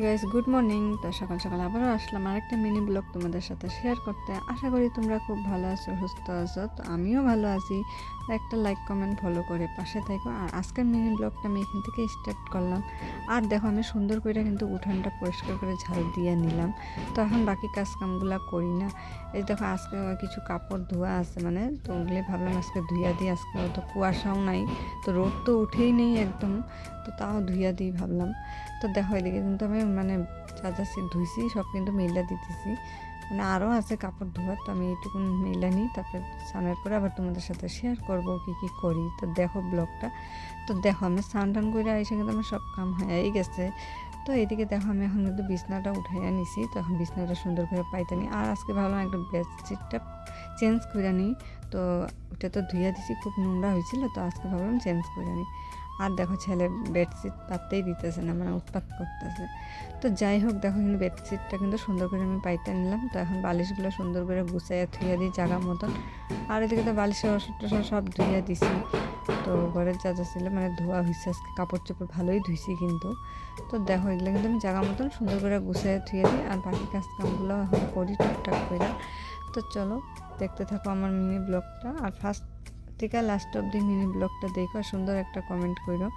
Guys, good morning. তো সকাল সকাল আবারও আসলাম আরেকটা মিনি ব্লগ তোমাদের সাথে শেয়ার করতে। আশা করি তোমরা খুব ভালো আছো, সুস্থ আছো। তো আমিও ভালো আছি। একটা লাইক কমেন্ট ফলো করে পাশে থাকো। আর আজকের মিনি ব্লগটা আমি এখান থেকে স্টার্ট করলাম। আর দেখো, আমি সুন্দর করে কিন্তু উঠানটা পরিষ্কার করে ঝাড়ু দিয়ে নিলাম। তো এখন বাকি কাজ কামগুলো করি না। এই দেখো, আজকে কিছু কাপড় ধোয়া আছে, মানে তো ওগুলি ভাবলাম আজকে ধুইয়া দিই। আজকে তো কুয়াশাও নাই, তো রোদ তো উঠেই নেই একদম, তো তাও ধুইয়া দিই ভাবলাম। তো দেখো, এদিকে কিন্তু আমি যা যা ধুইছি সব কিন্তু মেলা দিতেছি। আরও আছে কাপড় ধোয়ার, তো আমি এইটুকু মেলা নিই, তারপরে স্নানের পরে আবার তোমাদের সাথে শেয়ার করব কি করি। তো দেখো ব্লগটা। তো দেখো, আমি স্নান টান করে এসে কিন্তু আমার সব কাম হয়েই গেছে। তো এইদিকে দেখো, আমি এখন কিন্তু বিছনাটা উঠাইয়া নিছি। তো এখন বিছনাটা সুন্দর করে পাইতানি। আর আজকে ভাবলাম একটু বেডশিটটা চেঞ্জ করে নিই। তো ওটা তো ধুইয়া দিছি, খুব নোংরা হয়েছিল, তো আজকে ভাবলাম চেঞ্জ করে নিই। আর দেখো, ছেলে বেডশিট পাততেই দিতেছে না, উৎপাত করতেছে। তো যাই হোক, দেখো কিন্তু বেডশিটটা কিন্তু সুন্দর করে আমি পাইতে নিলাম। তো এখন বালিশগুলো সুন্দর করে গুছাইয়া ধুইয়া দিই জায়গা মতন। আর এদিকে তো বালিশের ওষুধ সব ধুইয়া দিছি। তো ঘরের যা যা ছিল ধোয়া হয়েছে, আজকে কাপড় চোপড় ভালোই ধুইছি কিন্তু। তো দেখো, এগুলো কিন্তু আমি জায়গা মতন সুন্দর করে গুছিয়ে ধুয়ে দিই। আর বাকি কাজ কামগুলো এখন করি টুকটাক করে। তো চলো দেখতে থাকো আমার মিনি ব্লগটা। আর ফার্স্ট থেকে লাস্ট অব্দি মিনি ব্লগটা দেখো, সুন্দর একটা কমেন্ট করো।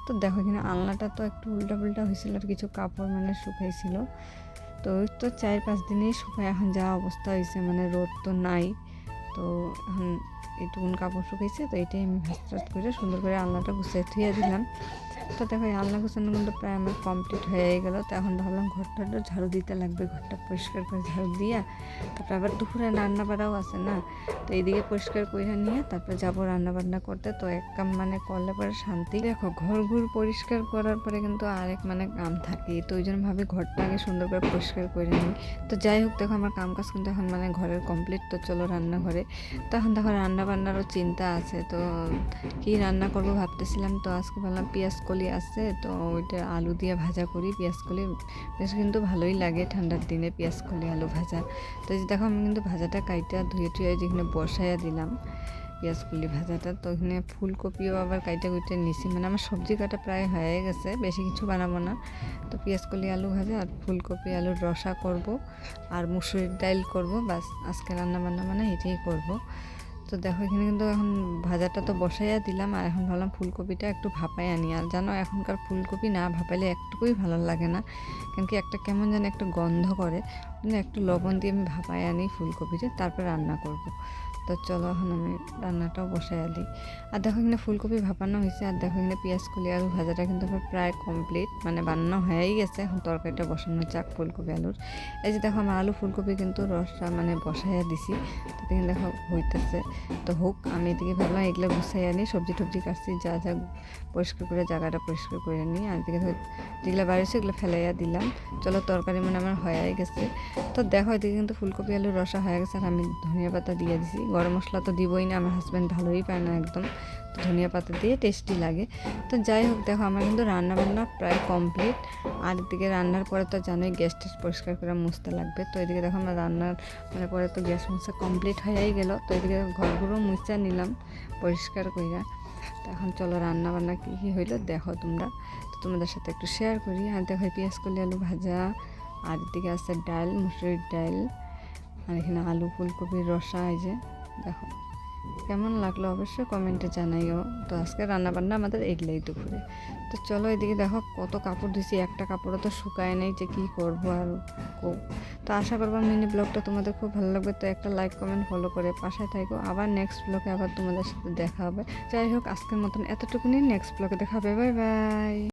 তো দেখো, এখানে আলনাটা তো একটু উল্টা পুল্টা হয়েছিল, আর কিছু কাপড় শুকাইছিল। তো ওই তো 4-5 দিনেই শুকায় এখন যা অবস্থা হয়েছে, রোদ তো নাই। তো এখন এইটুকুন কাপড় শুকাইছে, তো এটাই আমি ভাজ করে সুন্দর করে আলনাটা গুছিয়ে ধুয়ে দিলাম। তো দেখো, এই আলনা গোছানো কিন্তু প্রায় আমার কমপ্লিট হয়ে গেলো। তো এখন ভাবলাম ঘরটা ঝাড়ু দিতে লাগবে, ঘরটা পরিষ্কার করে ঝাড়ু দিয়া তারপরে আবার দুপুরে রান্না বাড়াও আছে না। তো এইদিকে পরিষ্কার করে নিয়ে তারপরে যাবো রান্না বান্না করতে। তো এক কাম করলে পরে শান্তি। দেখো, ঘর পরিষ্কার করার পরে কিন্তু আরেক কাম থাকে। তো ওই জন্য ভাবি ঘরটা আগে সুন্দর করে পরিষ্কার করে নিই। তো যাই হোক, দেখো আমার কাম কাজ কিন্তু এখন ঘরের কমপ্লিট। তো চলো রান্নাঘরে। তো এখন দেখো, রান্না বান্নারও চিন্তা আছে। তো কি রান্না করব ভাবতেছিলাম। তো আজকে ভাবলাম পেঁয়াজ কলি আছে, তো ওইটা আলু দিয়ে ভাজা করি। পেঁয়াজ কলি বেশ কিন্তু ভালোই লাগে ঠান্ডার দিনে, পেঁয়াজ কলি আলু ভাজা। তো এই দেখো, আমি কিন্তু ভাজাটা কাইটা ধুয়ে টুয়ে যেখানে বসাইয়া দিলাম পেঁয়াজ কলি ভাজাটা। তো ওখানে ফুলকপিও আবার কাইটা কুইটে নিছি, আমার সবজি কাটা প্রায় হয়ে গেছে, বেশি কিছু বানাবো না। তো পেঁয়াজ কলি আলু ভাজা আর ফুলকপি আলুর রসা করব, আর মুসুরির ডাল করব। বাস, আজকে রান্না বান্না এটাই করব। তো দেখো, এখানে কিন্তু এখন ভাজাটা তো বসাইয়া দিলাম। আর এখন ভাবলাম ফুলকপিটা একটু ভাপাই আনি। আর জানো, এখনকার ফুলকপি না ভাপাইলে একটুকুই ভালো লাগে না, কেন কি একটা কেমন যেন একটা গন্ধ করে। একটু লবণ দিয়ে আমি ভাপাই আনি ফুলকপিটা, তারপর রান্না করব। তো চলো এখন আমি রান্নাটাও বসাইয়া দিই। আর দেখো, এখানে ফুলকপি ভাপানো হয়েছে। আর দেখো, এখানে পেঁয়াজ কলি আলু ভাজাটা কিন্তু আমার প্রায় কমপ্লিট, বানানো হয়েই গেছে। এখন তরকারিটা বসানো যাক ফুলকপি আলুর। এই যে দেখো, আমার আলু ফুলকপি কিন্তু রসটা বসাইয়া দিছি। তো এখানে দেখো হইতেছে। তো হোক, আমি এদিকে ভাবলাম এগুলো গুছাইয়া নিই, সবজি টবজি কাটছি, যা যা পরিষ্কার করে জায়গাটা পরিষ্কার করে নিই। আর এদিকে যেগুলো বাড়িছে এগুলো ফেলাইয়া দিলাম। চলো, তরকারি আমার হয়ে গেছে। তো দেখো, এদিকে কিন্তু ফুলকপি আলুর রসা হয়ে গেছে। আর আমি ধনিয়া পাতা দিয়ে দিছি। গরম মশলা তো দিবই না, আমার হাজব্যান্ড ভালোই পায় না একদম। তো ধনিয়া পাতা দিয়ে টেস্টি লাগে। তো যাই হোক, দেখো আমার কিন্তু রান্না বান্না প্রায় কমপ্লিট। আর এদিকে রান্নার পরে তো জানোই গ্যাস ট্যাস পরিষ্কার করে মুছতে লাগবে। তো এদিকে দেখো, আমার রান্নার পরে তো গ্যাস মুছা কমপ্লিট হয়েই গেল। তো এদিকে ঘরগুলো মুছা নিলাম পরিষ্কার কইরা। তো এখন চলো রান্না বান্না কী হইলো দেখো তোমরা। তো তোমাদের সাথে একটু শেয়ার করি। আর দেখো, পেঁয়াজ কলি আলু ভাজা, আর এদিকে আছে ডাল, মুসুরির ডাল, আর এখানে আলু ফুলকপির রসা। এই যে দেখো, কেমন লাগলো অবশ্যই কমেন্টে জানাইও। তো আজকে রান্নাবান্না আমাদের এগুলাই দুপুরে। তো চলো, এদিকে দেখো কত কাপড় ধুইছি, একটা কাপড়ও তো শুকায় নেই, যে কী করবো আর। তো আশা করবো মিনি ব্লগটা তোমাদের খুব ভালো লাগবে। তো একটা লাইক কমেন্ট ফলো করে পাশে থাকো। আবার নেক্সট ব্লগে আবার তোমাদের সাথে দেখা হবে। যাই হোক, আজকের মতন এতটুকুনি, নেক্সট ব্লগে দেখা হবে। Bye bye.